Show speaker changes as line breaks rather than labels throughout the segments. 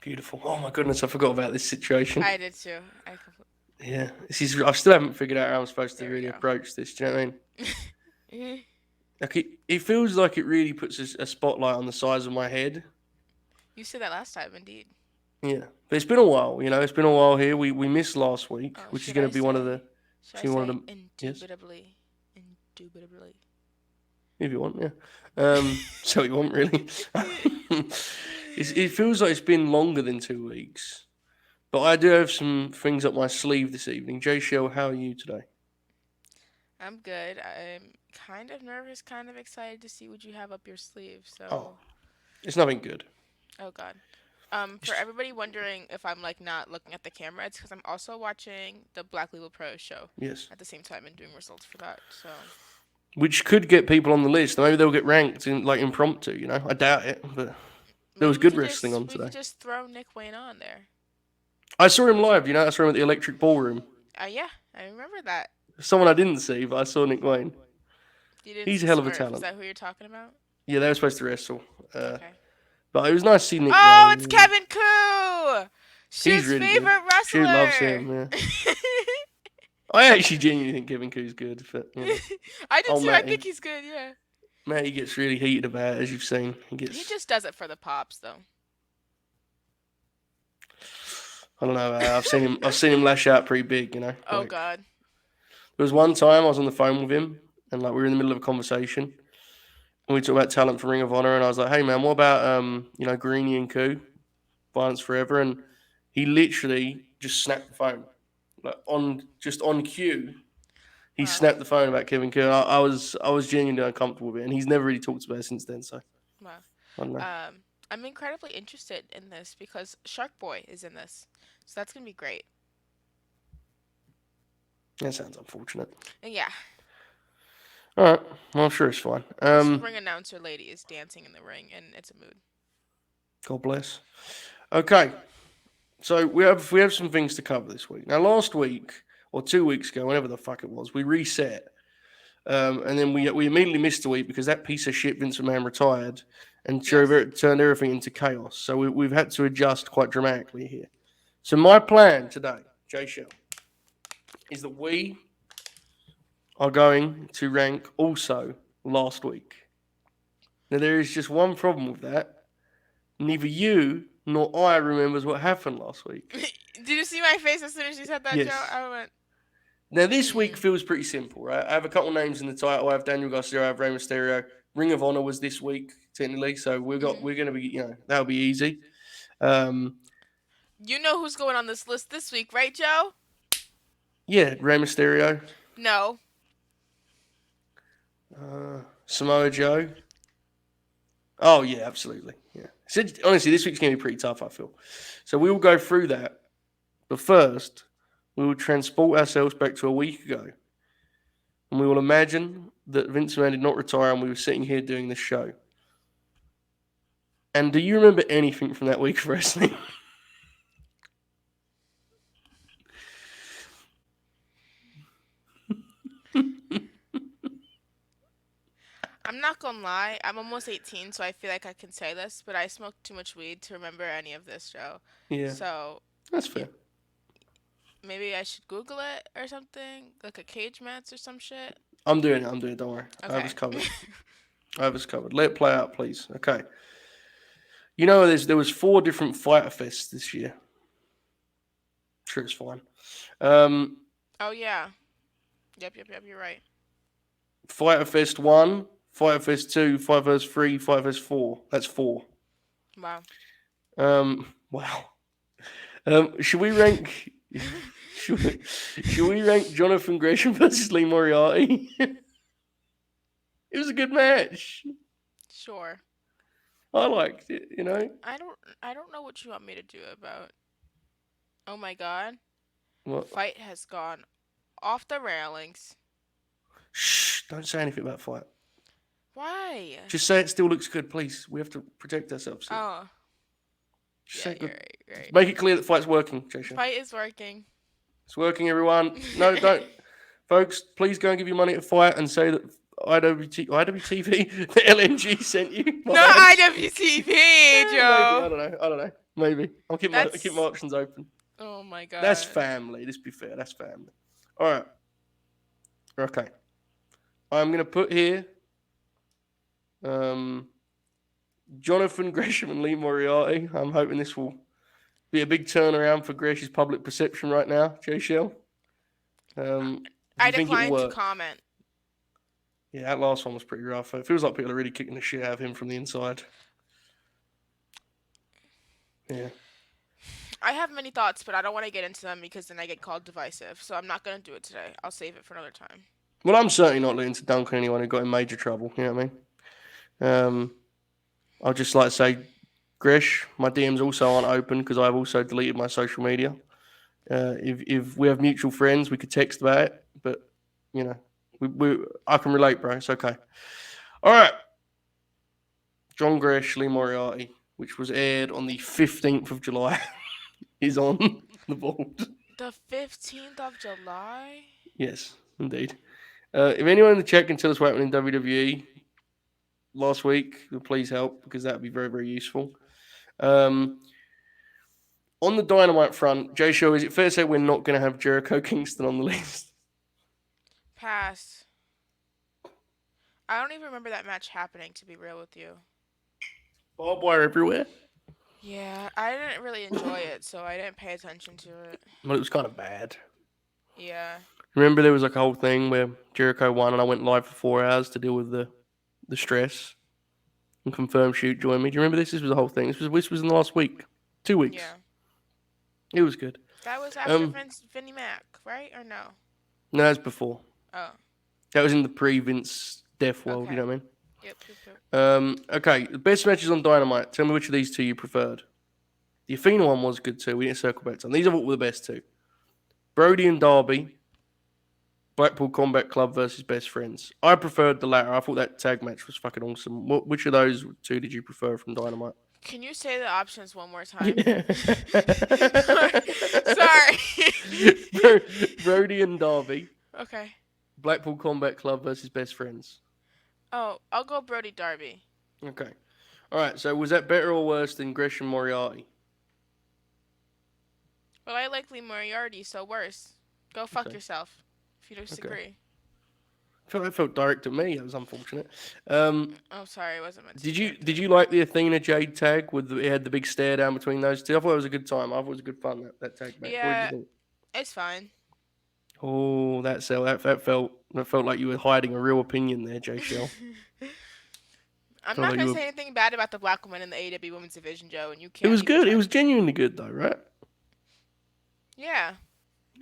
Beautiful. Oh my goodness, I forgot about this situation.
I did too.
Yeah, I still haven't figured out how I'm supposed to
There we
really
go.
approach this. Do you know what I mean?
Mhm.
Like it feels like it really puts a spotlight on the size of my head.
You said that last time, indeed.
Yeah, but it's been a while. It's been a while here. We missed last week,
Oh,
which is going to be one of the.
should I
See one of
say
the. Yes,
indubitably, indubitably.
if you want, yeah. So you want really. It feels like it's been longer than 2 weeks, but I do have some things up my sleeve this evening. Jaychele, how are you today?
I'm good. I'm kind of nervous, kind of excited to see what you have up your sleeve.
Oh,
So,
it's nothing good.
oh God. For
It's,
everybody wondering if I'm like not looking at the camera, it's because I'm also watching the Black Label Pro show
yes,
at the same time and doing results for that. So,
which could get people on the list. Maybe they'll get ranked in like impromptu. I doubt it, but there was
maybe
good wrestling on
we could
today.
just throw Nick Wayne on there.
I saw him live. I saw him at the Electric Ballroom.
Yeah, I remember that.
Someone I didn't see, but I saw Nick Wayne.
You didn't
He's a
see
hell of a
Smurf. Is
talent.
that who you're talking about?
Yeah, they were supposed to wrestle,
Okay.
but it was nice to see Nick
Oh, it's
Wayne.
Kevin Koo,
He's
Shoot's
really good.
favorite
Shoot loves
wrestler.
him. Yeah, I actually genuinely think Kevin Koo's good, but
I did
oh
too. I think he's good. Yeah.
Matt, he gets really heated about it, as you've seen. He
He
gets.
just does it for the pops, though.
I don't know. I've seen him. I've seen him lash out pretty big.
Oh
Like
God.
there was one time I was on the phone with him, and like we were in the middle of a conversation, and we talked about talent for Ring of Honor, and I was like, "Hey man, what about Greeny and Koo, Violence Forever?" And he literally just snapped the phone, like on cue. He
Wow.
snapped the phone about Kevin Koo. I was genuinely uncomfortable with it, and he's never really talked about it since then. So
Wow.
I don't know.
I'm incredibly interested in this because Shark Boy is in this, so that's gonna be great.
That sounds unfortunate.
And yeah,
All right, well, I'm sure it's fine.
this ring announcer lady is dancing in the ring, and it's a mood.
God bless. Okay, so we have some things to cover this week. Now, last week or 2 weeks ago, whenever the fuck it was, we reset, and then we immediately missed a week because that piece of shit Vince McMahon retired and
Yes.
turned everything into chaos. So we've had to adjust quite dramatically here. So my plan today, Jay Shell, is that we are going to rank also last week. Now there is just one problem with that. Neither you nor I remembers what happened last week.
Did you see my face as soon as you said that,
Yes.
Joe? I went.
Now this week feels pretty simple, right? I have a couple names in the title. I have Daniel Garcia, I have Rey Mysterio. Ring of Honor was this week technically, so we're gonna be that'll be easy.
You know who's going on this list this week, right, Joe?
Yeah, Rey Mysterio,
No.
Samoa Joe. Oh yeah, absolutely. Yeah. So, honestly, this week's gonna be pretty tough. I feel. So we will go through that, but first we will transport ourselves back to a week ago, and we will imagine that Vince McMahon did not retire, and we were sitting here doing this show. And do you remember anything from that week of wrestling?
I'm not gonna lie. I'm almost 18, so I feel like I can say this, but I smoked too much weed to remember any of this, Joe.
Yeah,
So
that's fair.
maybe I should Google it or something, like a cage match or some shit.
I'm doing it. I'm doing it. Don't worry. I have
Okay.
us covered. I have us covered. Let it play out, please. Okay. There was 4 different Fighter Fests this year. Sure, it's fine.
Oh yeah. Yep. You're right.
Fighter Fest 1, Fighter Fest 2, Fighter Fest 3, Fighter Fest 4. That's 4.
Wow.
Wow. Should we rank? Should we rank Jonathan Gresham versus Lee Moriarty? It was a good match.
Sure.
I liked it.
I don't know what you want me to do about. Oh my God.
What?
Fight has gone off the railings.
Shh! Don't say anything about fight.
Why?
Just say it still looks good, please. We have to protect ourselves. Here.
Oh.
Just
Yeah,
say good.
you're right.
Make it clear that fight's working, Jaychele.
Fight is working.
It's working, everyone. No, don't. Folks, please go and give your money to Fight and say that IWTV, the LNG sent you.
No IWTV, Joe.
I don't know. Maybe I'll keep my
That's.
options open.
Oh my
That's
god.
family. Let's be fair. That's family. All right. Okay. I'm gonna put here um, Jonathan Gresham and Lee Moriarty. I'm hoping this will be a big turnaround for Gresh's public perception right now, Jaychele. Do
I
you think it'll
declined to
work?
comment.
Yeah, that last one was pretty rough. It feels like people are really kicking the shit out of him from the inside. Yeah.
I have many thoughts, but I don't want to get into them because then I get called divisive. So I'm not gonna do it today. I'll save it for another time.
Well, I'm certainly not looking to dunk on anyone who got in major trouble. You know what I mean? I'll just like to say, Gresh, my DMs also aren't open because I've also deleted my social media. If we have mutual friends, we could text about it, but you know, I can relate, bro. It's okay. All right, John Gresh, Lee Moriarty, which was aired on the 15th of July, is on the board.
The 15th of July?
Yes, indeed. If anyone in the chat can tell us what happened in WWE last week, please help because that would be very, very useful. Um, on the Dynamite front, Jay Show, is it fair to say we're not going to have Jericho Kingston on the list?
Pass. I don't even remember that match happening, to be real with you.
Barbed wire everywhere.
Yeah, I didn't really enjoy it, so I didn't pay attention to it.
Well, it was kind of bad.
Yeah.
Remember, there was like a whole thing where Jericho won, and I went live for 4 hours to deal with the stress. And confirmed shoot joined me. Do you remember this? This was the whole thing. This was in the last week, 2 weeks.
Yeah.
It was good.
That was after Vinnie Mac, right? Or no?
No, that was before.
Oh.
That was in the pre-Vince Death world.
Okay.
You know what I mean?
Yep.
Okay, the best matches on Dynamite. Tell me which of these two you preferred. The Athena one was good too. We didn't circle back to them. These are what were the best two. Brody and Darby, Blackpool Combat Club versus Best Friends. I preferred the latter. I thought that tag match was fucking awesome. Which of those two did you prefer from Dynamite?
Can you say the options one more time?
Yeah.
Sorry.
Brody and Darby,
Okay.
Blackpool Combat Club versus Best Friends.
Oh, I'll go Brody Darby.
Okay. All right. So was that better or worse than Gresham Moriarty?
Well, I like Lee Moriarty, so worse. Go fuck
Okay.
yourself if you disagree.
That felt direct to me. That was unfortunate.
Oh, sorry, it wasn't meant to.
Did you like the Athena Jade tag with it had the big stare down between those two? I thought it was a good time. I thought it was a good fun that tag match. What did
Yeah,
you think?
it's fine.
Oh, that felt like you were hiding a real opinion there, Jaychele.
I'm
Felt
not
like
gonna
you
say
were.
anything bad about the black woman in the AEW Women's Division, Joe, and you
It
can't
was
even
good. It
try
was
to.
genuinely good though, right?
Yeah.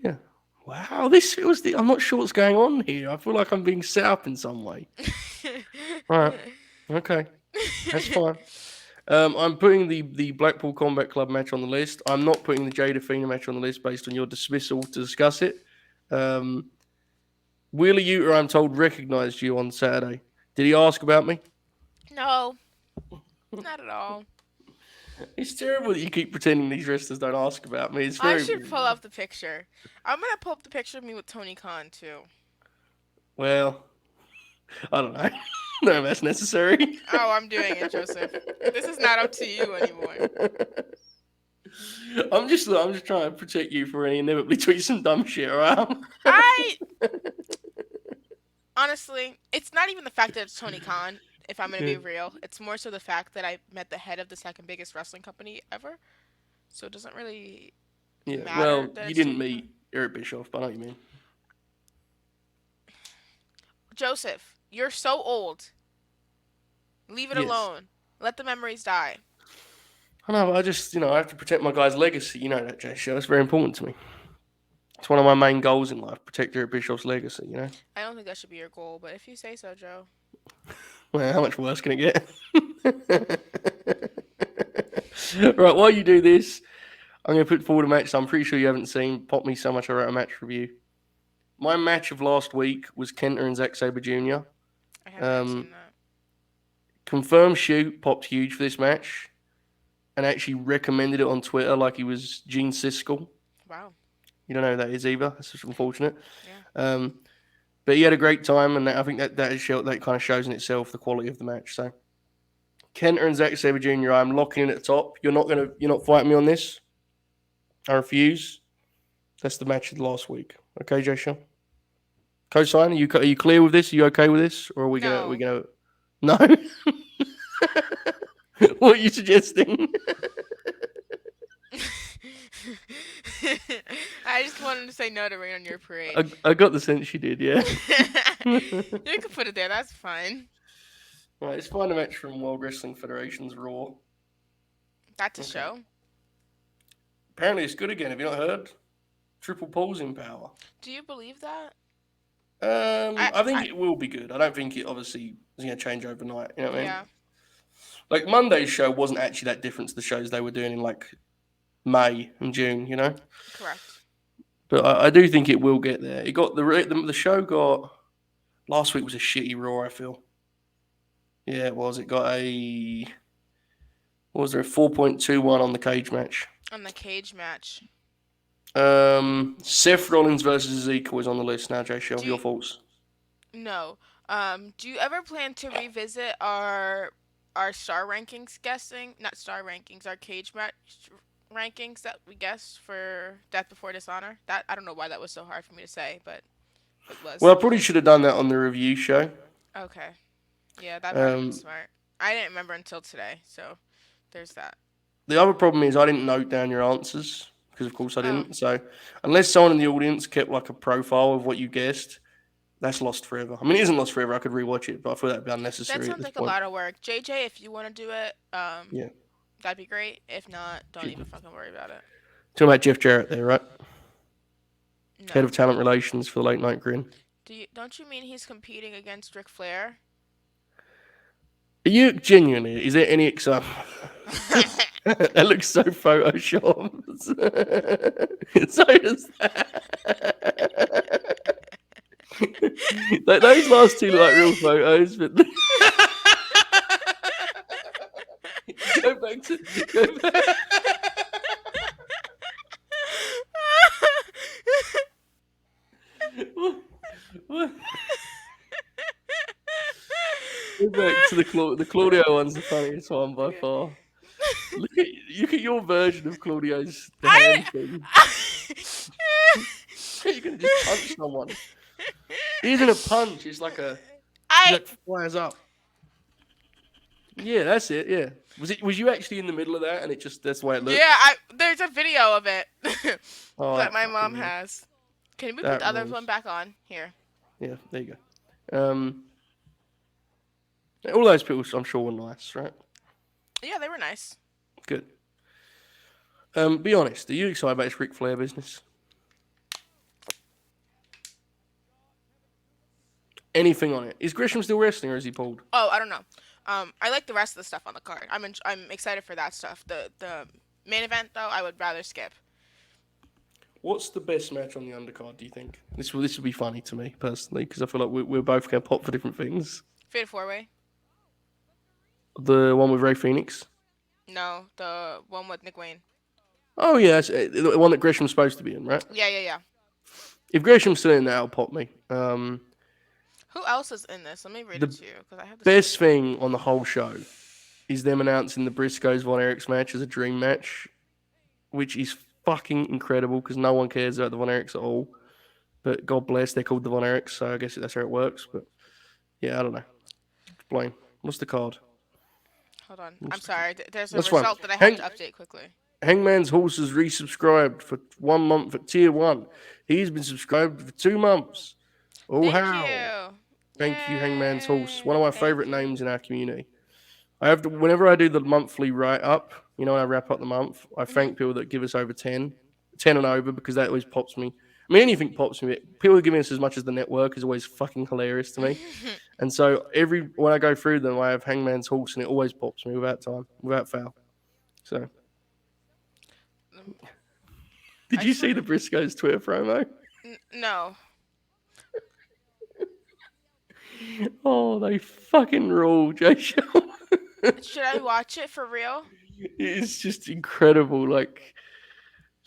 Yeah. Wow. I'm not sure what's going on here. I feel like I'm being set up in some way. All right. Okay. That's fine. I'm putting the Blackpool Combat Club match on the list. I'm not putting the Jade Athena match on the list based on your dismissal to discuss it. Wheeler Yuta, I'm told, recognised you on Saturday. Did he ask about me?
No, not at all.
It's terrible that you keep pretending these wrestlers don't ask about me. It's
I
very
should
weird.
pull up the picture. I'm gonna pull up the picture of me with Tony Khan too.
Well, I don't know. No, that's necessary.
Oh, I'm doing it, Joseph. This is not up to you anymore.
I'm just trying to protect you from any inevitably tweet some dumb shit, alright?
I honestly, it's not even the fact that it's Tony Khan. If I'm gonna be real, it's more so the fact that I met the head of the second biggest wrestling company ever. So it doesn't really
Yeah,
matter
well,
that
you
it's
didn't
Tony
meet Eric Bischoff, but I know what you mean.
Joseph, you're so old. Leave it
Yes.
alone. Let the memories die.
I know, but I just, I have to protect my guy's legacy. You know that, Jay Show. It's very important to me. It's one of my main goals in life, protect Eric Bischoff's legacy,
I don't think that should be your goal, but if you say so, Joe.
Well, how much worse can it get? Right, while you do this, I'm going to put forward a match that I'm pretty sure you haven't seen. Pop me so much I wrote a match review. My match of last week was Kenta and Zack Sabre Jr.
I haven't seen that.
Confirmed Shoot popped huge for this match and actually recommended it on Twitter like he was Gene Siskel.
Wow.
You don't know who that is either. That's just unfortunate.
Yeah.
But he had a great time, and I think that kind of shows in itself the quality of the match. So Kenta and Zack Sabre Jr. I'm locking in at the top. You're not fighting me on this. I refuse. That's the match of the last week. Okay, Jaychele? Co-sign? Are you clear with this? Are you okay with this? Or are we
No.
gonna No? What are you suggesting?
I just wanted to say no to rain on your parade.
I got the sense you did, yeah.
You can put it there. That's fine.
Right, let's find a match from World Wrestling Federation's Raw.
That's a
Okay.
show.
Apparently it's good again. Have you not heard? Triple Pulls in Power.
Do you believe that?
I think
I
it will be good. I don't think it obviously is going to change overnight. You know what I mean?
yeah.
Like Monday's show wasn't actually that different to the shows they were doing in like May and June. You know,
Correct.
but I do think it will get there. It got the show got last week was a shitty Raw. I feel. Yeah, it was. It got a what was there a 4.21 on the cage match.
On the cage match.
Seth Rollins versus Ezekiel is on the list now.
Do
Jaychele,
you,
your thoughts?
no. Do you ever plan to revisit our star rankings guessing? Not star rankings, our cage match rankings that we guessed for Death Before Dishonor? That I don't know why that was so hard for me to say, but it was.
Well, I probably should have done that on the review show.
Okay. Yeah, that might have been
Um,
smart. I didn't remember until today, so there's that.
the other problem is I didn't note down your answers because, of course, I
Oh,
didn't. So, unless someone in the audience kept like a profile of what you guessed, that's lost forever. I mean, it isn't lost forever. I could rewatch it, but I feel that'd be
that
unnecessary at
sounds
this
like a
point.
lot of work. JJ, if you want to do it,
Yeah.
that'd be great. If not, don't
Talking
even fucking worry about it.
about Jeff Jarrett there, right? Head
No.
of talent relations for the Late Night Grin.
Don't you mean he's competing against Ric Flair?
Are you genuinely? Is there any example? That looks so photoshopped. So does that. Like those last two look like real photos, but go back to go back. What? Go back to the Claudio one's the funniest one by far. Look at your version of Claudio's the
I.
hand thing. You're gonna just punch someone. It isn't a punch. It's like a
I.
like fires up. Yeah, that's it. Yeah. Was you actually in the middle of that and it just that's the way it
Yeah.
looked?
There's a video of it
Oh,
that
that
my mom
fucking rules.
has. Can we put
That
the other one
rules.
back on here?
Yeah, there you go. All those people, I'm sure, were nice, right?
Yeah, they were nice.
Good. Be honest. Are you excited about this Ric Flair business? Anything on it? Is Gresham still wrestling or is he pulled?
Oh, I don't know. I like the rest of the stuff on the card. I'm excited for that stuff. The main event though, I would rather skip.
What's the best match on the undercard? Do you think this will be funny to me personally because I feel like we're both going to pop for different things.
Fatal four way.
The one with Ray Phoenix.
No, the one with Nick Wayne.
Oh yeah, that's, the one that Gresham's supposed to be in, right?
Yeah, yeah, yeah.
If Gresham's still in, that'll pop me.
Who else is in this? Let me read it
The
to you because I have this.
best thing on the whole show is them announcing the Briscoes Von Erichs match as a dream match, which is fucking incredible because no one cares about the Von Erichs at all. But God bless, they're called the Von Erichs, so I guess that's how it works. But yeah, I don't know. Blame. What's the card?
Hold on. I'm sorry. There's a
That's fine.
result that I have to update quickly.
Hangman's Horse has resubscribed for 1 month at tier 1. He's been subscribed for 2 months. Oh,
Thank
how?
you.
Thank you, Hangman's Horse. One of
Yay.
my
Thank
favourite
you.
names in our community. I have to, whenever I do the monthly write up, when I wrap up the month, I thank people that give us over 10 and over, because that always pops me. I mean, anything pops me. People giving us as much as the network is always fucking hilarious to me. And so when I go through them, I have Hangman's Horse, and it always pops me without fail. So, did you see the Briscoes Twitter promo?
No.
Oh, they fucking rule, Jaychele.
Should I watch it for real?
It's just incredible. Like,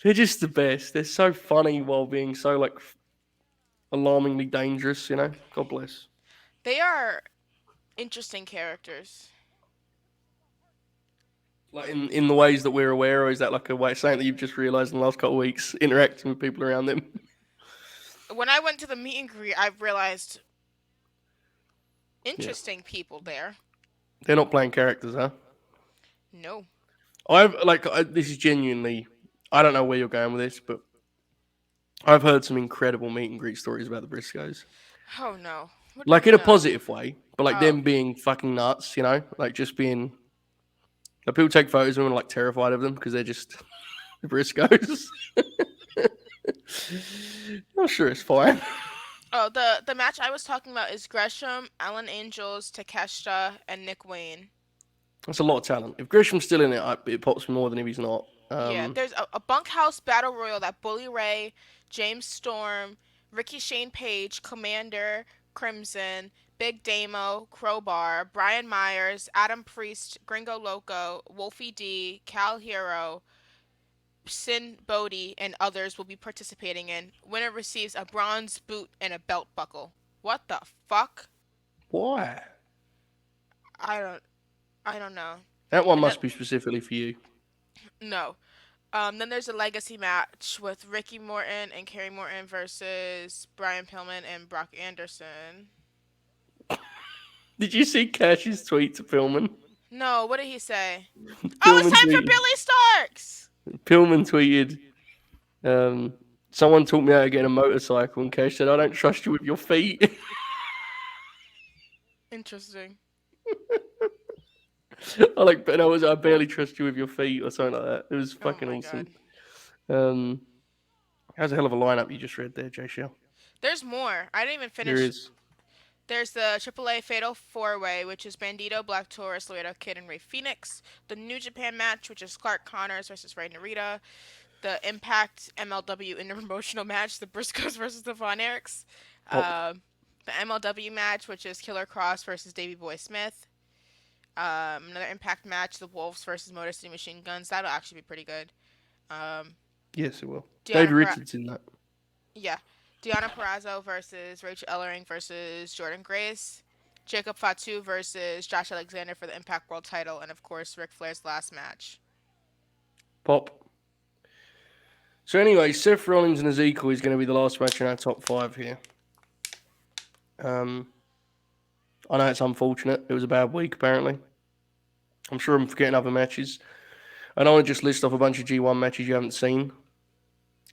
they're just the best. They're so funny while being so like alarmingly dangerous. God bless.
They are interesting characters.
Like in the ways that we're aware, or is that like a way something that you've just realised in the last couple of weeks interacting with people around them?
When I went to the meet and greet, I realized
Yeah,
interesting people there.
they're not playing characters, huh?
No.
This is genuinely. I don't know where you're going with this, but I've heard some incredible meet and greet stories about the Briscoes.
Oh no. What
Like in a
no.
positive way, but like
Oh.
them being fucking nuts, like just being. Like people take photos of them and are like terrified of them because they're just the Briscoes. I'm sure it's fine.
Oh, the match I was talking about is Gresham, Alan Angels, Takeshita, and Nick Wayne.
That's a lot of talent. If Grisham's still in it, it pops me more than if he's not.
Yeah, there's a bunkhouse battle royal that Bully Ray, James Storm, Ricky Shane Page, Commander, Crimson, Big Damo, Crowbar, Brian Myers, Adam Priest, Gringo Loco, Wolfie D, Cal Hero, Sin Bodie, and others will be participating in. Winner receives a bronze boot and a belt buckle. What the fuck?
Why?
I don't I don't know.
That one
And then
must be specifically for you.
no. Then there's a legacy match with Ricky Morton and Kerry Morton versus Brian Pillman and Brock Anderson.
Did you see Cash's tweet to Pillman?
No, what did he say? Oh, it's
Pillman
time for
tweeted.
Billy Starks.
Pillman tweeted. Someone taught me how to get a motorcycle, and Cash said, "I don't trust you with your feet."
Interesting.
I barely trust you with your feet, or something like that. It was
Oh
fucking
my
awesome.
god.
Um, How's a hell of a lineup you just read there, Jaychele?
There's more. I didn't even
There
finish.
is.
There's the AAA Fatal 4-Way, which is Bandito, Black Taurus, Laredo Kid, and Ray Phoenix. The New Japan match, which is Clark Connors versus Ray Narita. The Impact MLW interpromotional match, the Briscoes versus the Von Erichs.
Pop.
The MLW match, which is Killer Cross versus Davey Boy Smith. Another Impact match, the Wolves versus Motor City Machine Guns. That'll actually be pretty good. Um,
Yes, it will.
Deanna
David
Pra-
Richards in that.
yeah, Deanna Perrazzo versus Rachel Ellering versus Jordan Grace. Jacob Fatu versus Josh Alexander for the Impact World Title, and of course Ric Flair's last match.
Pop. So anyway, Seth Rollins and Ezekiel is going to be the last match in our top 5 here. I know it's unfortunate. It was a bad week, apparently. I'm sure I'm forgetting other matches. I don't want to just list off a bunch of G1 matches you haven't seen.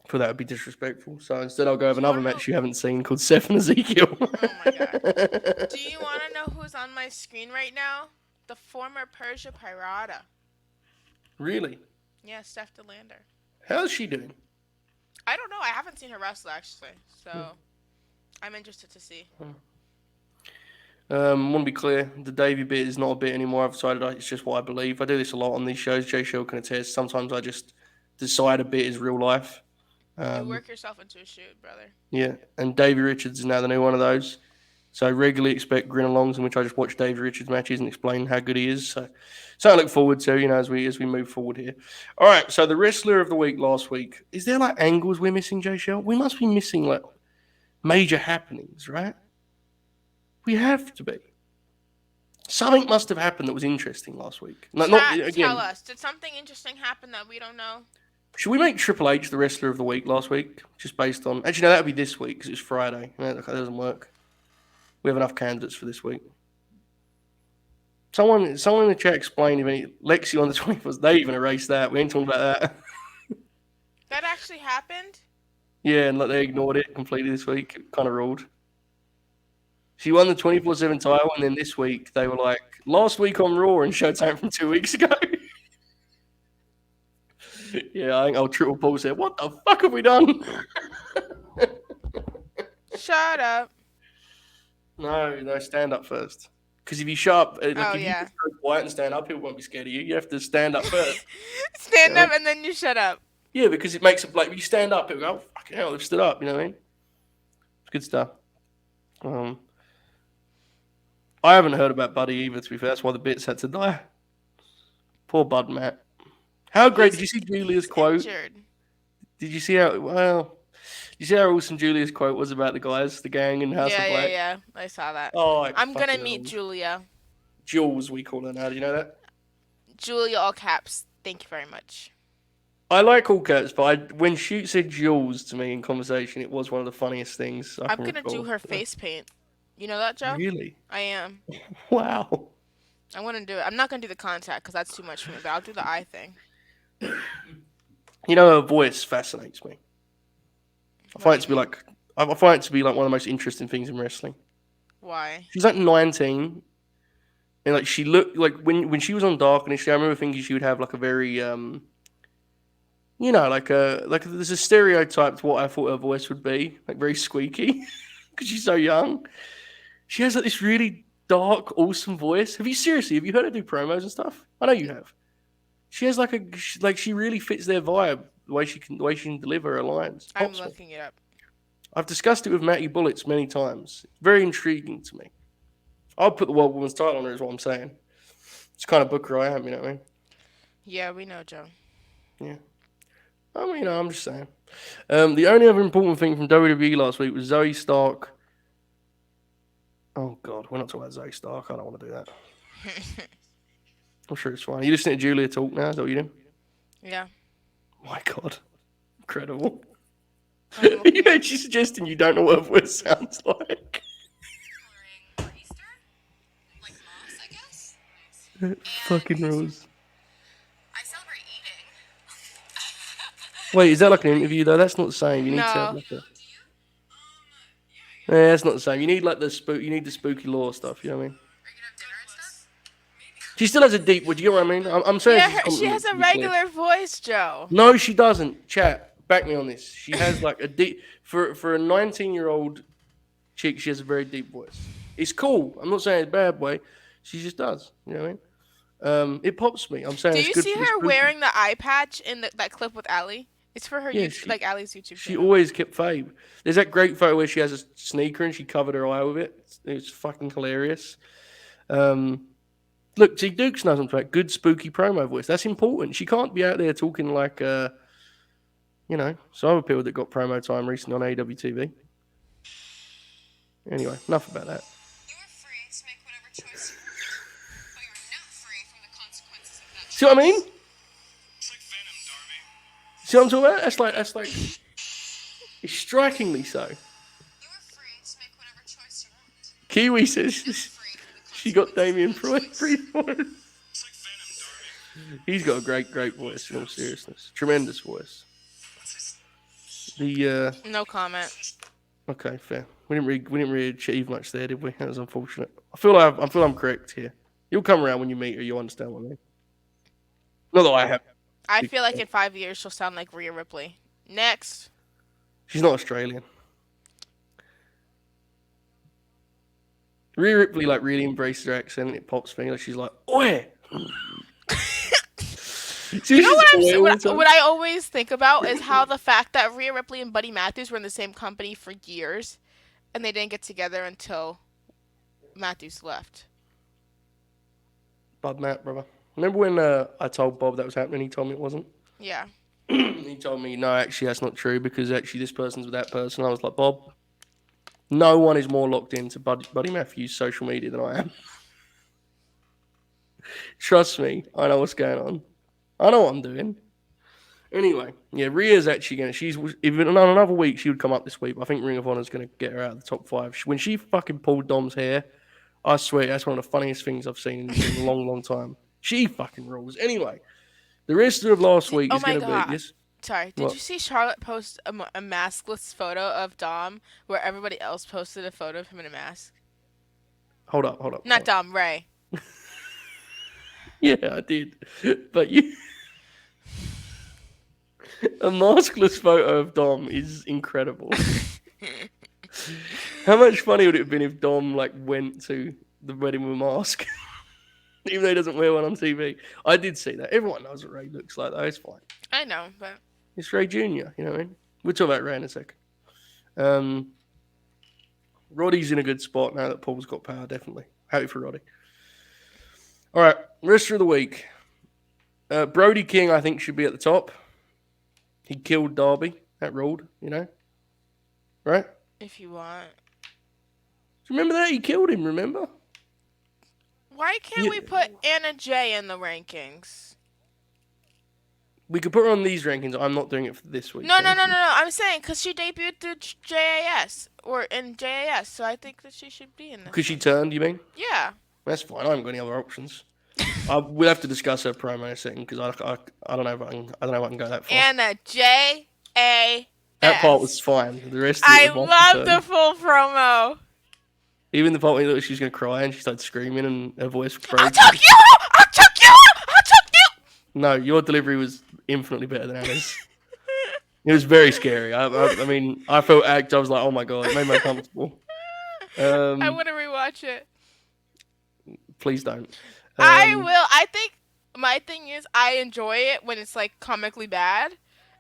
For that would be disrespectful. So instead, I'll go
Do
with
you
another
want to know?
match you haven't seen called Seth and Ezekiel.
Oh my god. Do you want to know who's on my screen right now? The former Persia Pirata.
Really?
Yeah, Steph DeLander.
How's she doing?
I don't know. I haven't seen her wrestle actually, so I'm interested to see.
Want to be clear, the Davey bit is not a bit anymore. I've decided it's just what I believe. I do this a lot on these shows. Jaychele can attest. Sometimes I just decide a bit is real life.
You work yourself into a shoot, brother.
Yeah, and Davey Richards is now the new one of those. So I regularly expect grin-alongs in which I just watch Davey Richards matches and explain how good he is. So I look forward to, as we move forward here. All right, so the wrestler of the week last week. Is there like angles we're missing, Jaychele? We must be missing like major happenings, right? We have to be. Something must have happened that was interesting last week.
Tell us. Did something interesting happen that we don't know?
Should we make Triple H the wrestler of the week last week? Just based on... Actually, no, that would be this week because it's Friday. No, that doesn't work. We have enough candidates for this week. Someone in the chat explain if any... Lexi on the 21st. They even erased that. We ain't talking about that.
That actually happened?
Yeah, and they ignored it completely this week. Kind of ruled. She won the 24/7 title, and then this week they were like, last week on Raw and showed something from 2 weeks ago. Yeah, I think old Triple Paul said, what the fuck have we done?
Shut up.
No, stand up first. Because if you shut up, if
Oh,
you
yeah.
just go quiet and stand up, people won't be scared of you. You have to stand up first.
Stand up and then you shut up.
Yeah, because it makes it like, if you stand up, people go, oh, fucking hell, they've stood up, you know what I mean? It's good stuff. I haven't heard about Buddy either, to be fair. That's why the bits had to die. Poor Bud, Matt. How great, did you see Julia's quote?
Injured.
Did you see how awesome Julia's quote was about the guys, the gang in House of Black?
Yeah. I saw that.
Oh,
I'm gonna meet Julia.
Jules, we call her now. Do you know that?
Julia, all caps. Thank you very much.
I like all cats, but when she said Jules to me in conversation, it was one of the funniest things I
I'm
can
gonna do
recall.
her face paint. You know that, Joe?
Really?
I am.
Wow.
I want to do it. I'm not gonna do the contact because that's too much for me, but I'll do the eye thing.
You know, her voice fascinates me. I
What
find
do
it
you
to be
mean?
like, I find it to be like one of the most interesting things in wrestling.
Why?
She's like 19, and like she looked like when she was on Dark initially. I remember thinking she would have like a very like there's a stereotype to what I thought her voice would be, like very squeaky, because she's so young. She has like this really dark, awesome voice. Have you heard her do promos and stuff? I know you have. She has like she really fits their vibe. The way she can deliver her lines
I'm
pops me.
looking it up.
I've discussed it with Matty Bullets many times. It's very intriguing to me. I'll put the World Women's title on her, is what I'm saying. It's kind of booker I am, you know what I mean?
Yeah, we know, Joe.
Yeah. I'm just saying. The only other important thing from WWE last week was Zoe Stark. Oh, God, we're not talking about Zoe Stark. I don't want to do that. I'm sure it's fine. Are you listening to Julia talk now? Is that what you do?
Yeah,
My God. Incredible.
I'm
You
looking
know,
at.
she's suggesting you don't know what her voice sounds like. Fucking rules. Wait, is that like an interview though? That's not the same. You need to have
No.
like a. Yeah, that's not the same. You need like the spook. You need the spooky lore stuff. You know what I mean? She still has a deep. Would you get what I mean? I'm saying
Yeah,
this as a
she has
compliment. To
a
be clear.
regular voice, Joe.
No, she doesn't. Chat. Back me on this. She has like a deep. For a 19-year-old chick, she has a very deep voice. It's cool. I'm not saying it's a bad way. She just does. You know what I mean? It pops me. I'm saying
Do
it's
you
good
see
for the
her
spooky.
wearing the eye patch in that clip with Ali? It's for her
Yeah,
YouTube,
she
like Ali's YouTube
she
channel.
always kept Fabe. There's that great photo where she has a sneaker and she covered her eye with it. It's fucking hilarious. Um, Look, T Dukes knows I'm talking about good spooky promo voice. That's important. She can't be out there talking like some other people that got promo time recently on AEW TV. Anyway, enough about that. See what I mean? See what I'm talking about? That's like it's strikingly so. Kiwi says she got Damien free for it. He's got a great voice. In all seriousness, tremendous voice. The
No comment.
Okay, fair. We didn't really achieve much there, did we? That was unfortunate. I feel I'm correct here. You'll come around when you meet her. You'll understand what I mean. Not that I have.
I feel like in 5 years she'll sound like Rhea Ripley. Next.
She's not Australian. Rhea Ripley like really embraces her accent and it pops me. Like she's like, "Oi!" See,
You know
she's
what
oi all the time.
what I always think about is how the fact that Rhea Ripley and Buddy Matthews were in the same company for years, and they didn't get together until Matthews left.
Bud Matt, brother. Remember when I told Bob that was happening? He told me it wasn't.
Yeah.
He told me, no, actually, that's not true because actually this person's with that person. I was like, Bob, no one is more locked into Buddy Matthews' social media than I am. Trust me, I know what's going on. I know what I'm doing. Anyway, yeah, Rhea's actually going to. She's even on another week. She would come up this week. But I think Ring of Honor's going to get her out of the top 5. When she fucking pulled Dom's hair, I swear that's one of the funniest things I've seen in a long, long time. She fucking rules. Anyway, the rest of last week
Oh
is
my
going to be
god.
yes.
Sorry. Did
What?
you see Charlotte post a maskless photo of Dom where everybody else posted a photo of him in a mask?
Hold up, hold up.
Not
Hold up.
Dom, Ray.
Yeah, I did. But you, a maskless photo of Dom is incredible. How much funny would it have been if Dom like went to the wedding with a mask, even though he doesn't wear one on TV? I did see that. Everyone knows what Ray looks like, though. It's fine.
I know, but
It's Ray Jr. You know what I mean? We'll talk about Ray in a second. Roddy's in a good spot now that Paul's got power. Definitely happy for Roddy. All right, rest of the week. Brody King, I think, should be at the top. He killed Darby. That ruled, right?
if you want.
Remember that? He killed him, remember?
Why can't
Yeah,
we put Anna J in the rankings?
we could put her on these rankings. I'm not doing it for this week.
No, no,
Thank
no, no,
you.
no. I'm saying because she debuted through JAS or in JAS, so I think that she should be in
Because
this
she
one.
turned, you mean?
Yeah.
That's fine. I haven't got any other options. We'll have to discuss her promo in a second because I don't know if I don't know if I can go that far.
Anna
That part was
JAS.
fine. The rest of it
I
was off the
love the
turn.
full promo.
Even the part where she was going to cry and she started screaming and her voice
I'll
broke.
choke you! I'll choke you! I'll choke you!
No, your delivery was infinitely better than Anna's. It was very scary. I mean, I felt act. I was like, oh my god, it made me uncomfortable.
I
Um,
want to rewatch it.
please don't.
I
Um,
will. I think my thing is I enjoy it when it's like comically bad,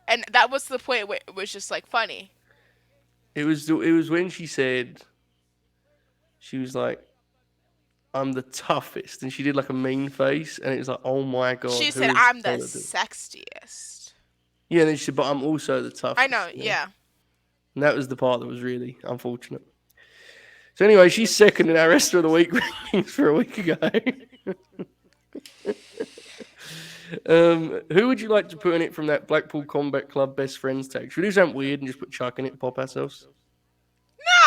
and that was the point where it was just like funny.
it was when she said she was like, "I'm the toughest," and she did like a mean face, and it was like, "Oh my god,
She
who
said,
is
"I'm the
told her to?"
sexiest."
Yeah, and then she said, "But I'm also the
I know.
toughest."
Yeah.
And that was the part that was really unfortunate. So anyway, she's second in our rest of the week rankings for a week ago. Who would you like to put in it from that Blackpool Combat Club best friends tag? Should we do something weird and just put Chuck in it and pop ourselves?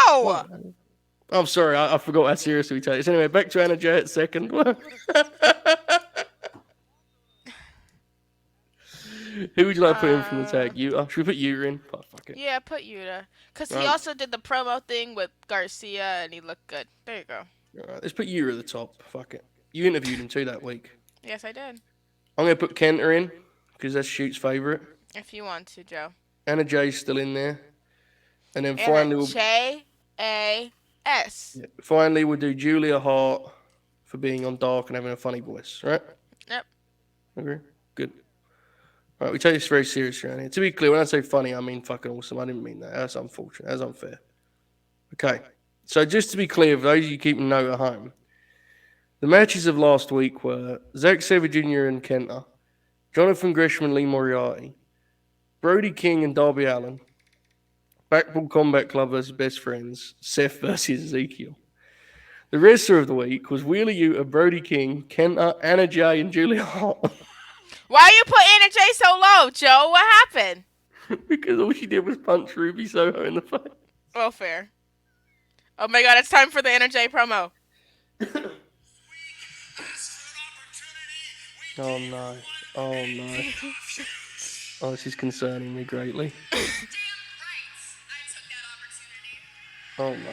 No.
What? I'm sorry, I forgot how seriously we take this. Anyway, back to Anna Jarrett second. Who would you like to put in from the
Uh.
tag? You? Should we put you in? Oh, fuck it.
Yeah. Put Yuta, cause he
Right,
also did the promo thing with Garcia, and he looked good. There you go.
right, let's put you at the top. Fuck it. You interviewed him too that week.
Yes, I did.
I'm gonna put Kenta in because that's Shoot's favourite.
If you want to, Joe.
Anna Jay's still in there, and then
Anna
finally
JAS.
we'll do Julia Hart for being on Dark and having a funny voice. Right?
Yep.
Agree. Good. Right, we take this very seriously around here. To be clear, when I say funny, I mean fucking awesome. I didn't mean that. That's unfortunate. That's unfair. Okay. So just to be clear, for those of you keeping note at home, the matches of last week were Zack Sabre Jr. and Kenta, Jonathan Gresham and Lee Moriarty, Brody King and Darby Allin, Blackpool Combat Club versus Best Friends, Seth versus Ezekiel. The rest of the week was Wheeler Yuta, Brody King, Kenta, Anna Jay, and Julia Hart.
Why you put Anna J so low, Joe? What happened?
Because all she did was punch Ruby Soho in the face.
Well, fair. Oh my god, it's time for the Anna J promo.
Oh no. Oh no. Oh, this is concerning me greatly. Oh no.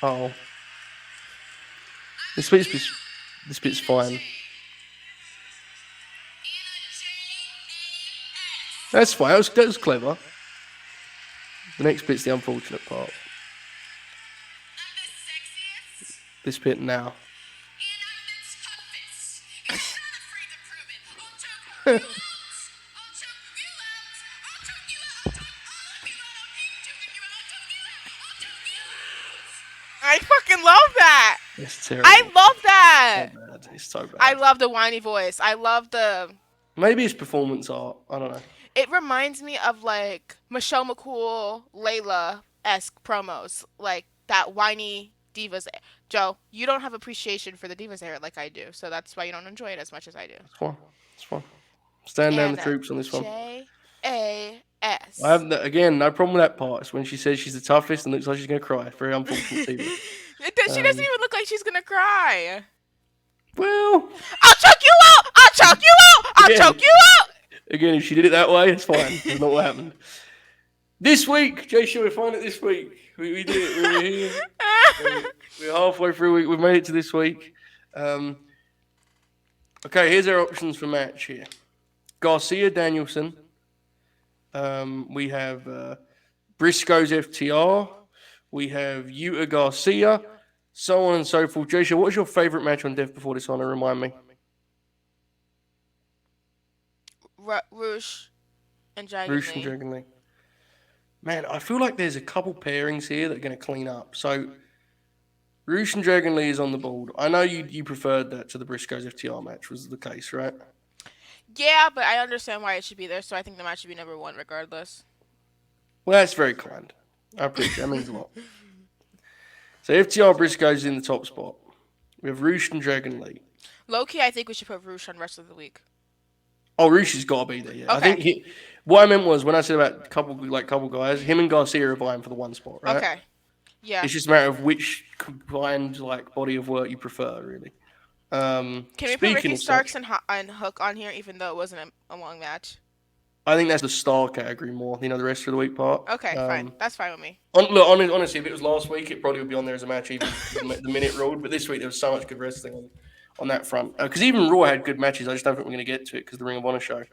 Oh. This bit's fine. That's fine. That was clever. The next bit's the unfortunate part. This bit now.
I fucking love that.
It's terrible.
I love that.
So bad. It's so bad.
I love the whiny voice. I love the.
Maybe it's performance art. I don't know.
It reminds me of like Michelle McCool, Layla esque promos, like that whiny divas. Joe, you don't have appreciation for the divas era like I do, so that's why you don't enjoy it as much as I do.
It's fine. It's fine. Stand down
And
the troops on this one.
JAS.
I have again no problem with that part. It's when she says she's the toughest and looks like she's gonna cry. Very unfortunate TV.
She doesn't even look like she's gonna cry.
Well,
I'll choke you out! I'll choke you out! I'll
Again.
choke you out!
again, if she did it that way, it's fine. That's not what happened. This week, Jaychele, we're fine it this week. We did it. We were here. We're halfway through. We've made it to this week. Okay, here's our options for match here. Garcia Danielson. We have Briscoe's FTR. We have Yuta Garcia. So on and so forth. Jaychele, what's your favourite match on Death Before Dishonor? Remind me.
Roosh and Dragon
Roosh and
Lee.
Dragon Lee. Man, I feel like there's a couple pairings here that are going to clean up. So, Roosh and Dragon Lee is on the board. I know you preferred that to the Briscoes FTR match, was the case, right?
Yeah, but I understand why it should be there, so I think the match should be number one regardless.
Well, that's very kind. I appreciate it. That means a lot. So FTR Briscoe's in the top spot. We have Roosh and Dragon Lee.
Low key, I think we should put Roosh on rest of the week.
Oh, Roosh has got to be there. Yeah, I
Okay.
think what I meant was when I said about couple guys, him and Garcia are vying for the one spot, right?
Okay. Yeah.
It's just a matter of which combined body of work you prefer, really.
Can we put
Speaking
Ricky
of
Starks
such,
and Hook on here, even though it wasn't a long match?
I think that's the star category more. The rest of the week part.
Okay, fine. That's fine with me.
Honestly, if it was last week, it probably would be on there as a match, even the minute ruled. But this week, there was so much good wrestling on that front. Because even Raw had good matches. I just don't think we're going to get to it because the Ring of Honor show.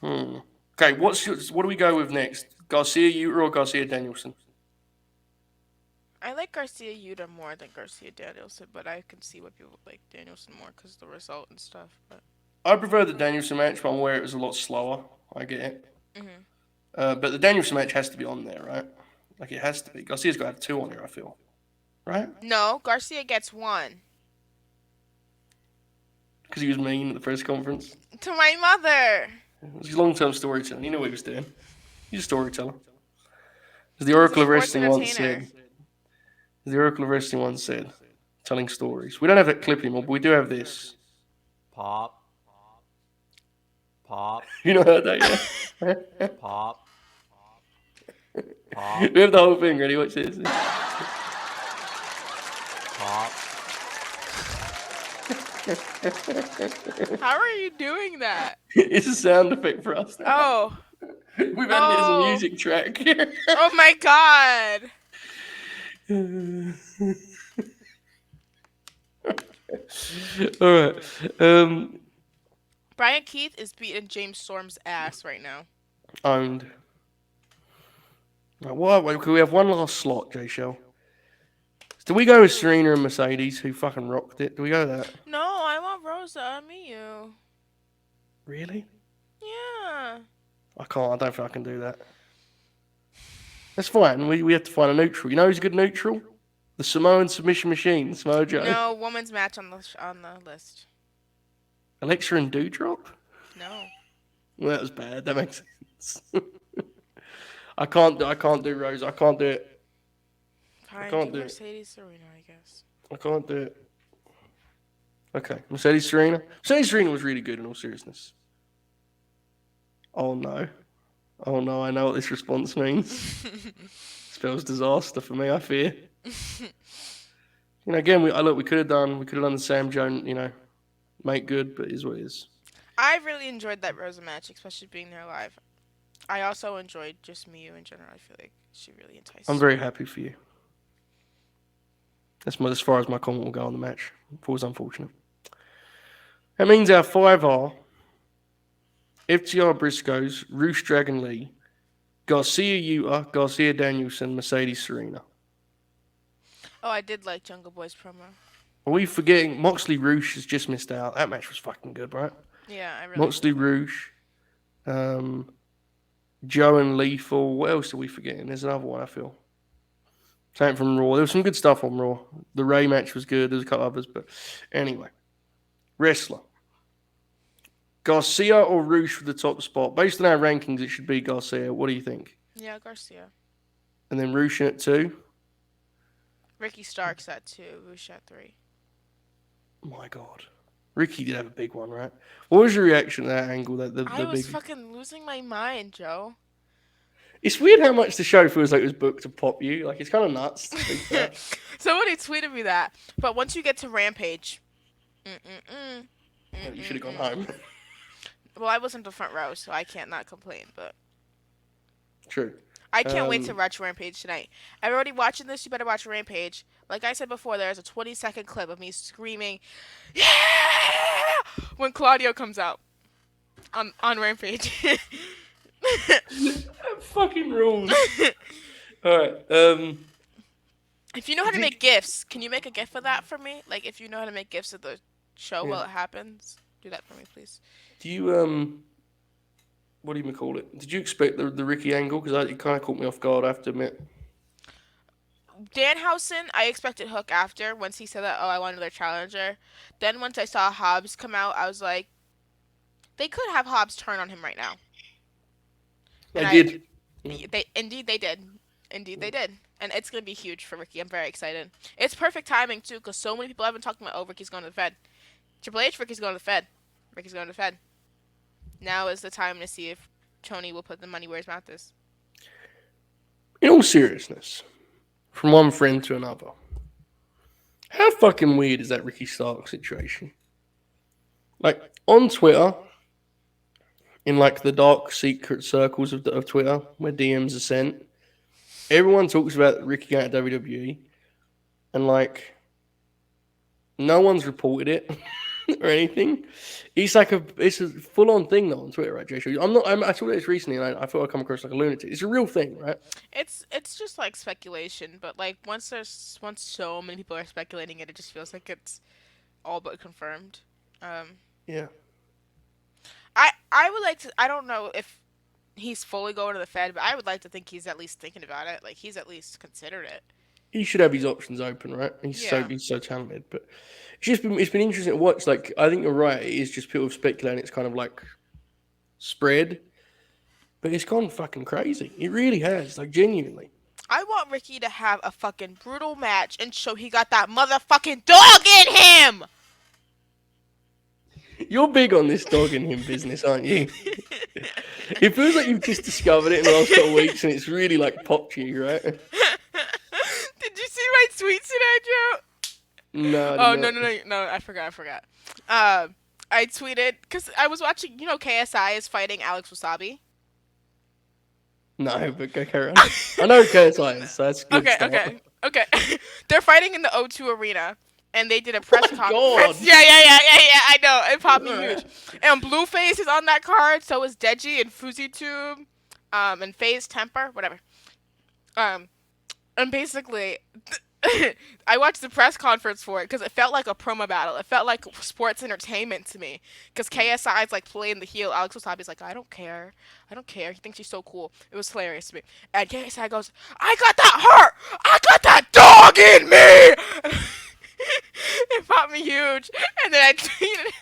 Okay, what do we go with next? Garcia, Yuta, or Garcia Danielson?
I like Garcia Yuta more than Garcia Danielson, but I can see why people like Danielson more because of the result and stuff. But
I prefer the Danielson match, but I'm aware it was a lot slower. I get it.
hmm
But the Danielson match has to be on there, right? Like it has to be. Garcia's got to have two on here, I feel. Right?
no, Garcia gets one
Because he was mean at the press conference.
to my mother.
It was his long-term storytelling. He knew what he was doing. He's a storyteller. As the
He's a
Oracle of
sports
Wrestling once
entertainer.
said. As the Oracle of Wrestling once said, telling stories. We don't have that clip anymore, but we do have this.
Pop. Pop.
You know heard that, yeah?
Pop. Pop.
We have the whole thing ready. Watch this.
Pop.
How are you doing that?
It's a sound effect for us now.
Oh.
We've had it as a
Oh.
music track.
Oh my god.
Alright.
Brian Keith is beating James Storm's ass right now.
Owned. Right, can we have one last slot, Jaychele? Do we go with Serena and Mercedes, who fucking rocked it? Do we go with that?
No, I want Rosa and Miyu.
Really?
Yeah.
I can't. I don't think I can do that. That's fine. We have to find a neutral. You know who's a good neutral? The Samoan submission machine, Samoa Joe.
No women's match on the list.
Alexa and Doudrop?
No.
Well, that was bad. That makes sense. I can't do Rose. I can't do it.
Fine,
can't
do
do it.
Mercedes Serena, I guess.
I can't do it. Okay, Mercedes Serena. Mercedes Serena was really good in all seriousness. Oh no. Oh no, I know what this response means. Spells disaster for me, I fear. Again, we could have done the Sam Jones, make good, but it is what it is.
I really enjoyed that Rosa match, especially being there live. I also enjoyed just Miyu in general. I feel like she really enticed.
I'm very happy for you. That's as far as my comment will go on the match. It was unfortunate. That means our 5 are FTR Briscoes, Roosh Dragon Lee, Garcia Yuta, Garcia Danielson, Mercedes Serena.
Oh, I did like Jungle Boy's promo.
Are we forgetting Moxley Roosh has just missed out? That match was fucking good, right?
Yeah, I really.
Moxley Roosh, Joe and Lethal. What else are we forgetting? There's another one, I feel. Something from Raw. There was some good stuff on Raw. The Ray match was good. There's a couple others, but anyway. Wrestler. Garcia or Roosh for the top spot? Based on our rankings, it should be Garcia. What do you think?
Yeah, Garcia.
And then Roosh in at 2?
Ricky Starks at 2, Roosh at 3.
My God. Ricky did have a big one, right? What was your reaction to that angle?
I was
big...
fucking losing my mind, Joe.
It's weird how much the show feels like it was booked to pop you. Like, it's kind of nuts.
Somebody tweeted me that. But once you get to Rampage...
You should have gone home.
Well, I wasn't the front row, so I can't not complain, but...
True.
I can't wait to watch Rampage tonight. Everybody watching this, you better watch Rampage. Like I said before, there's a 20-second clip of me screaming, "Yeah!" when Claudio comes out on Rampage.
That fucking rules. Alright,
If you know how to make GIFs, can you make a GIF of that for me? Like, if you know how to make GIFs of the show while it happens, do that for me, please.
do you, what do you call it? Did you expect the Ricky angle? Because it kind of caught me off guard, I have to admit.
Danhausen, I expected Hook after, once he said that, oh, I want another challenger. Then once I saw Hobbs come out, I was like, they could have Hobbs turn on him right now.
They did.
Indeed they did. and it's gonna be huge for Ricky. I'm very excited. It's perfect timing too, because so many people have been talking about, oh, Ricky's going to the Fed. Triple H, Ricky's going to the Fed. Ricky's going to the Fed. Now is the time to see if Tony will put the money where his mouth is.
In all seriousness, from one friend to another, how fucking weird is that Ricky Stark situation? Like, on Twitter, in like the dark secret circles of Twitter, where DMs are sent, everyone talks about Ricky going to WWE, and like, no one's reported it or anything. It's a full on thing though on Twitter, right, Jaychele? I saw this recently, and I thought I'd come across like a lunatic. It's a real thing, right?
It's just like speculation, but like once so many people are speculating it, it just feels like it's all but confirmed. Um,
Yeah.
I would like to. I don't know if he's fully going to the Fed, but I would like to think he's at least thinking about it. Like he's at least considered it.
He should have his options open, right?
Yeah.
He's so talented, but it's been interesting to watch. Like, I think you're right. It is just people speculating. It's kind of like spread, but it's gone fucking crazy. It really has, like, genuinely.
I want Ricky to have a fucking brutal match and show he got that motherfucking dog in him.
You're big on this dog in him business, aren't you? It feels like you've just discovered it in the last couple of weeks, and it's really like popped you, right?
Did you see my tweets today, Joe?
No.
Oh no! I forgot. I tweeted because I was watching. KSI is fighting Alex Wasabi.
No, but go carry on. I know KSI is, so that's good stuff.
Okay. They're fighting in the O2 Arena, and they did a press conference.
God.
Yeah. I know it popped me huge. And Blueface is on that card. So is Deji and Fuzitube, and FaZe Temper, whatever. And basically, I watched the press conference for it because it felt like a promo battle. It felt like sports entertainment to me. Because KSI is like playing the heel. Alex Wasabi's like, I don't care. He thinks he's so cool. It was hilarious to me. And KSI goes, I got that heart. I got that dog in me. It popped me huge. And then I tweeted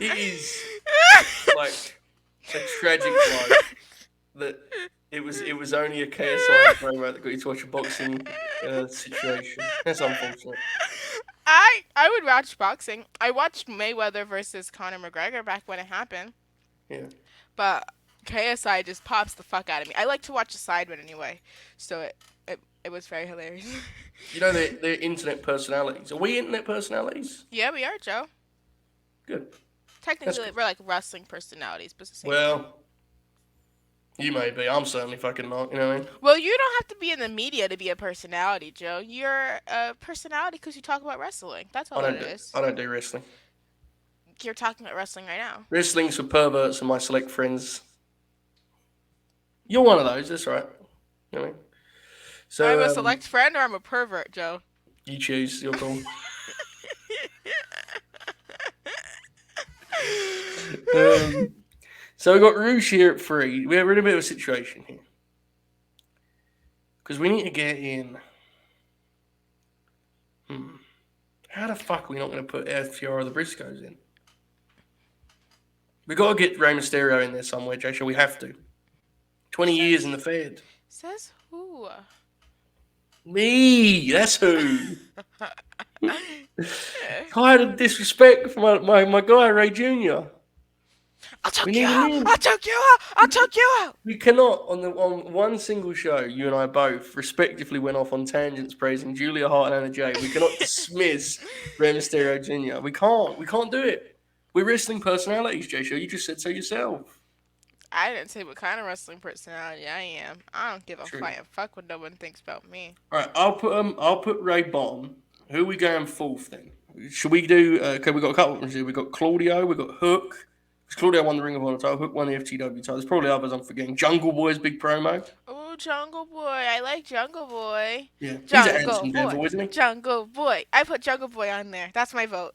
It is like a tragic blow that it was only a KSI promo that got you to watch a boxing situation. That's unfortunate.
I would watch boxing. I watched Mayweather versus Conor McGregor back when it happened.
Yeah.
But KSI just pops the fuck out of me. I like to watch the Sidemen anyway, so it was very hilarious.
You know they're internet personalities. Are we internet personalities?
Yeah, we are, Joe.
Good.
Technically, we're like wrestling personalities, but it's the same thing.
Well, you may be. I'm certainly fucking not. You know what I mean?
Well, you don't have to be in the media to be a personality, Joe. You're a personality because you talk about wrestling. That's all it is.
I don't do wrestling.
You're talking about wrestling right now.
Wrestling's for perverts and my select friends. You're one of those. That's right. You know what I mean? So
I'm a select friend or I'm a pervert, Joe?
You choose. You're cool. So we got Rouge here at 3. We're in a bit of a situation here. Because we need to get in. How the fuck are we not going to put FTR or the Briscoes in? We got to get Rey Mysterio in there somewhere, Jaychele. We have to. 20 years in the Fed.
Says who?
Me. That's who. Kind of disrespect for my guy, Ray Jr.
I'll choke you out.
We cannot, on one single show, you and I both respectively went off on tangents praising Julia Hart and Anna Jay. We cannot dismiss Rey Mysterio Jr. We can't do it. We're wrestling personalities, Jaychele. You just said so yourself.
I didn't say what kind of wrestling personality I am. I don't give a flying fuck what no one thinks about me.
All right, I'll put Ray bottom. Who are we going fourth then? Should we do? Okay, we got a couple of them. We got Claudio. We got Hook. Because Claudio won the Ring of Honor title. Hook won the FTW title. There's probably others I'm forgetting. Jungle Boy's big promo.
Oh, Jungle Boy. I like Jungle Boy.
Yeah, he's a handsome
Boy.
devil, isn't he?
Jungle Boy. I put Jungle Boy on there. That's my vote.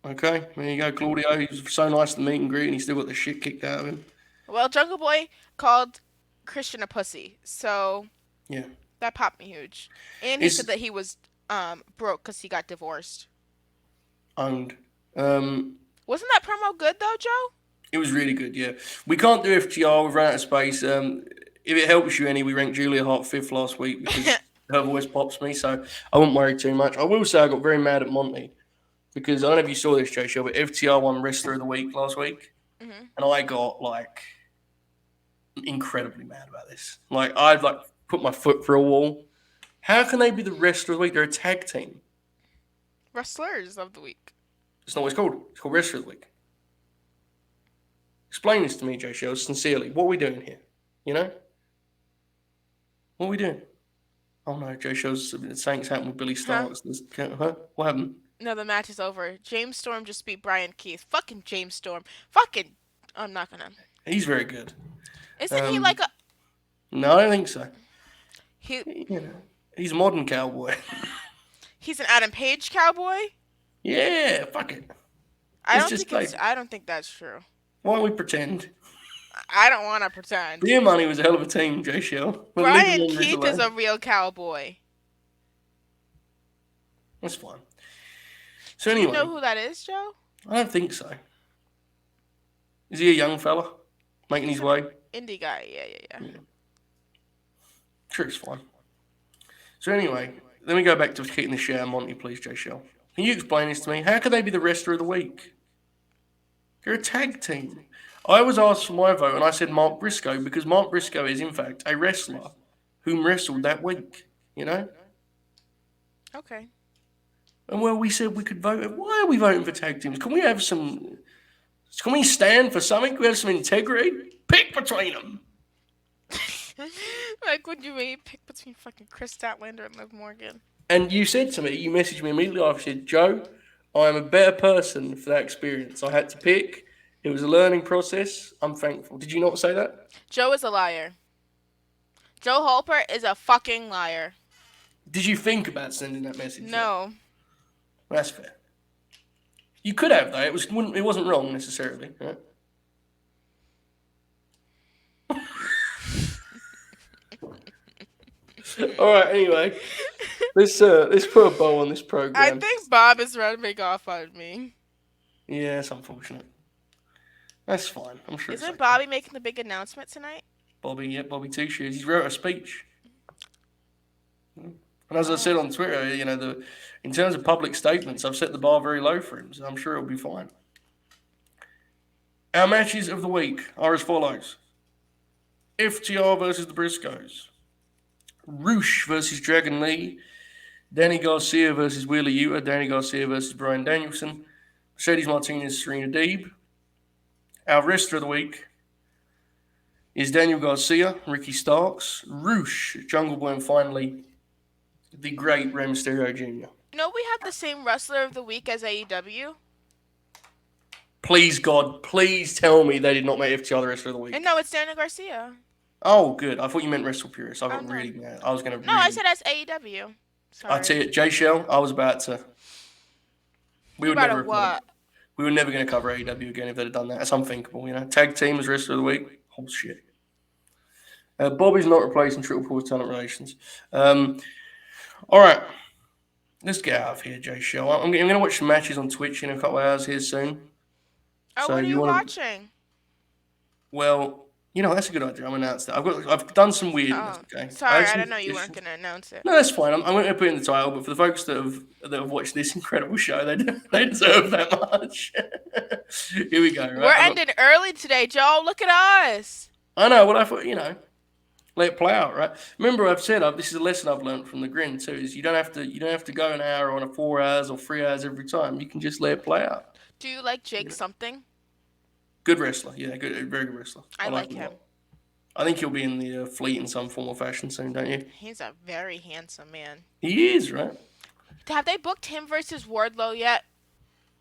Okay, there you go, Claudio. He was so nice to meet and greet, and he still got the shit kicked out of him.
Well, Jungle Boy called Christian a pussy, so
yeah,
that popped me huge. And he said that he was broke because he got divorced.
Owned.
Wasn't that promo good though, Joe?
It was really good. Yeah, we can't do FGR. We've run out of space. if it helps you any, we ranked Julia Hart 5th last week because her voice pops me, so I won't worry too much. I will say I got very mad at Monty because I don't know if you saw this, Jay Show, but FTR won Wrestler of the Week last week,
Mhm.
and I got incredibly mad about this. I'd put my foot through a wall. How can they be the Wrestler of the Week? They're a tag team.
Wrestlers of the week.
It's not what it's called. It's called Wrestler of the Week. Explain this to me, Jay Show, sincerely. What are we doing here? You know? What are we doing? Oh no, Jay Show's saying happened with Billy Starks. Huh? What happened?
No, the match is over. James Storm just beat Brian Keith. Fucking James Storm. Fucking. I'm not gonna.
He's very good.
Isn't he like a?
No, I don't think so.
He.
He's a modern cowboy.
He's an Adam Page cowboy.
Yeah, fuck it.
I don't think that's true.
Why don't we pretend?
I don't want to pretend.
Beer Money was a hell of a team, Jay Shell.
Brian Keith is a real cowboy.
That's fine. So
Do
anyway,
you know who that is, Joe?
I don't think so. Is he a young fella making his way?
Indie guy, yeah.
Sure, it's fine. So anyway, let me go back to kicking the shit out of Monty, please, Jay Shell. Can you explain this to me? How could they be the Wrestler of the Week? They're a tag team. I was asked for my vote, and I said Mark Briscoe because Mark Briscoe is, in fact, a wrestler whom wrestled that week. You know?
Okay.
And well, we said we could vote. Why are we voting for tag teams? Can we have some? Can we stand for something? Can we have some integrity? Pick between them.
Like, would you really pick between fucking Chris Statlander and Liv Morgan?
And you said to me, you messaged me immediately after, said, Joe, I am a better person for that experience. I had to pick. It was a learning process. I'm thankful. Did you not say that?
Joe is a liar. Joe Holper is a fucking liar.
Did you think about sending that message?
No.
That's fair. You could have, though. It wasn't wrong necessarily. Right? All right. Anyway, let's put a bow on this program.
I think Bob is ready to make off on me.
Yeah, it's unfortunate. That's fine. I'm sure.
Isn't Bobby making the big announcement tonight?
Bobby Two Shoes. He wrote a speech. And as I said on Twitter, in terms of public statements, I've set the bar very low for him, so I'm sure it'll be fine. Our matches of the week are as follows: FTR versus the Briscoes, Roosh versus Dragon Lee, Danny Garcia versus Wheeler Yuta, Danny Garcia versus Bryan Danielson, Mercedes Martinez, Serena Deeb. Our wrestler of the week is Daniel Garcia, Ricky Starks, Roosh, Jungle Boy, and finally, the great Rey Mysterio Jr.
No, we have the same wrestler of the week as AEW.
Please, God, please tell me they did not make FTR the wrestler of the week.
And no, it's Daniel Garcia.
Oh, good. I thought you meant Wrestle Purist. I got really mad. I was going to.
No, I said that's AEW. Sorry.
I tell you, Jay Shell, I was about to. We were never going to cover AEW again if they'd have done that. That's unthinkable, Tag team as wrestler of the week. Oh shit. Bobby's not replacing Triple Pause Talent Relations. All right. Let's get out of here, Jay Shell. I'm going to watch some matches on Twitch in a couple of hours here soon.
Oh, what are you watching?
Well, that's a good idea. I'm going to announce that. I've done some weirdness. Okay.
Sorry, I didn't know you weren't going to announce it.
No, that's fine. I'm going to put it in the title. But for the folks that have watched this incredible show, they deserve that much. Here we go. Right?
We're ending early today, Joe. Look at us.
I know. Well, I thought let it play out, right? Remember, I've said this is a lesson I've learned from the Grin too. Is you don't have to go an hour on a 4 hours or 3 hours every time. You can just let it play out.
Do you like Jake something?
Good wrestler, yeah, very good wrestler.
I like him.
I think he'll be in the fleet in some form or fashion soon, don't you?
He's a very handsome man.
He is, right?
Have they booked him versus Wardlow yet?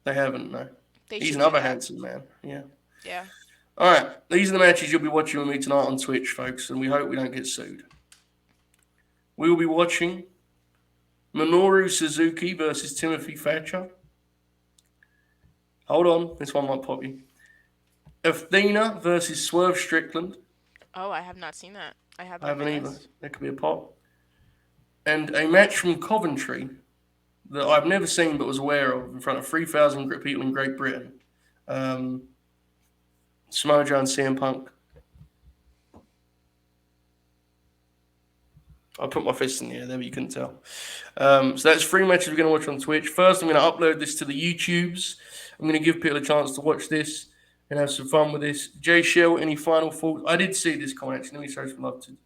They haven't, no. He's another handsome man, yeah.
Yeah.
All right, these are the matches you'll be watching with me tonight on Twitch, folks, and we hope we don't get sued. We will be watching Minoru Suzuki versus Timothy Thatcher. Hold on, this one might pop you. Athena versus Swerve Strickland.
Oh, I have not seen that. I
haven't either. That could be a pop. And a match from Coventry that I've never seen but was aware of in front of 3,000 people in Great Britain. Samoa Joe and CM Punk. I put my fist in the air there, but you couldn't tell. So that's 3 matches we're going to watch on Twitch. First, I'm going to upload this to the YouTubes. I'm going to give people a chance to watch this and have some fun with this. Jaychele, any final thoughts? I did see this comment. Actually, let me show some love to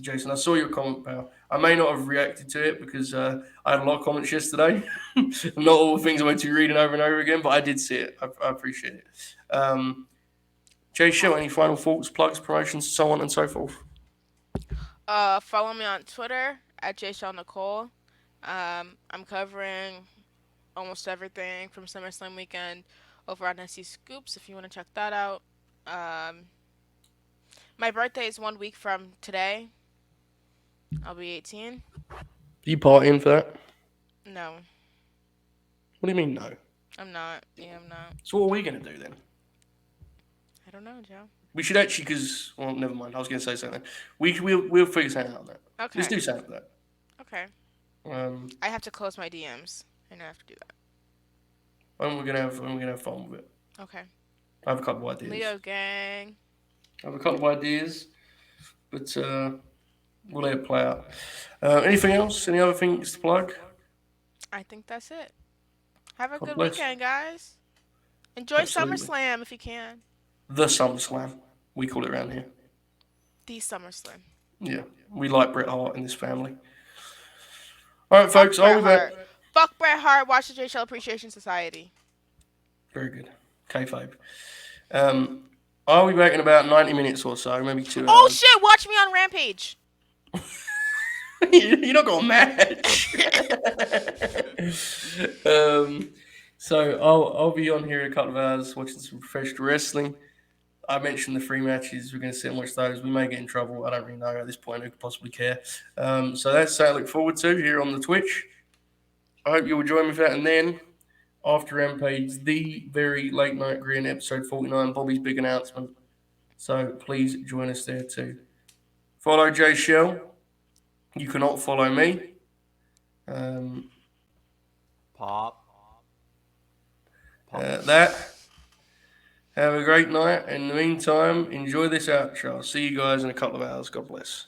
Jason. I saw your comment, pal. I may not have reacted to it because I had a lot of comments yesterday. Not all the things I went to reading over and over again, but I did see it. I appreciate it. Jaychele, any final thoughts, plugs, promotions, so on and so forth?
Follow me on Twitter at Jaychele. I'm covering almost everything from SummerSlam weekend over on SC Scoops if you want to check that out. My birthday is 1 week from today. I'll be 18.
You partying for that?
No,
What do you mean, no?
I'm not. Yeah, I'm not.
So what are we going to do then?
I don't know, Joe.
We should actually, because, well, never mind. I was going to say something. We'll figure something out on that.
Okay.
Let's do something for that.
Okay.
I
I have to close my DMs. I know I have to do that.
When we're gonna have fun with it.
Okay.
I have a couple of ideas.
Leo gang.
I have a couple of ideas, but we'll let it play out. Anything else? Any other things to plug?
I think that's it. Have a
God
good
bless.
weekend, guys. Enjoy
Absolutely.
SummerSlam if you can.
The SummerSlam, we call it around here.
The SummerSlam.
Yeah, we like Bret Hart in this family. All right, folks,
Fuck
I'll be
Bret
back.
Hart. Fuck Bret Hart. Watch the Jaychele Appreciation Society.
Very good. Kayfabe. I'll be back in about 90 minutes or so, maybe 2 hours.
Oh shit! Watch me on Rampage.
You're not gonna match. So I'll be on here in a couple of hours watching some professional wrestling. I mentioned the 3 matches. We're going to sit and watch those. We may get in trouble. I don't really know at this point. Who could possibly care? So that's something I look forward to here on the Twitch. I hope you'll join me for that. And then after Rampage, the very late night Green episode 49, Bobby's big announcement. So please join us there too. Follow Jaychele. You cannot follow me.
Pop.
That. Have a great night. In the meantime, enjoy this outro. I'll see you guys in a couple of hours. God bless.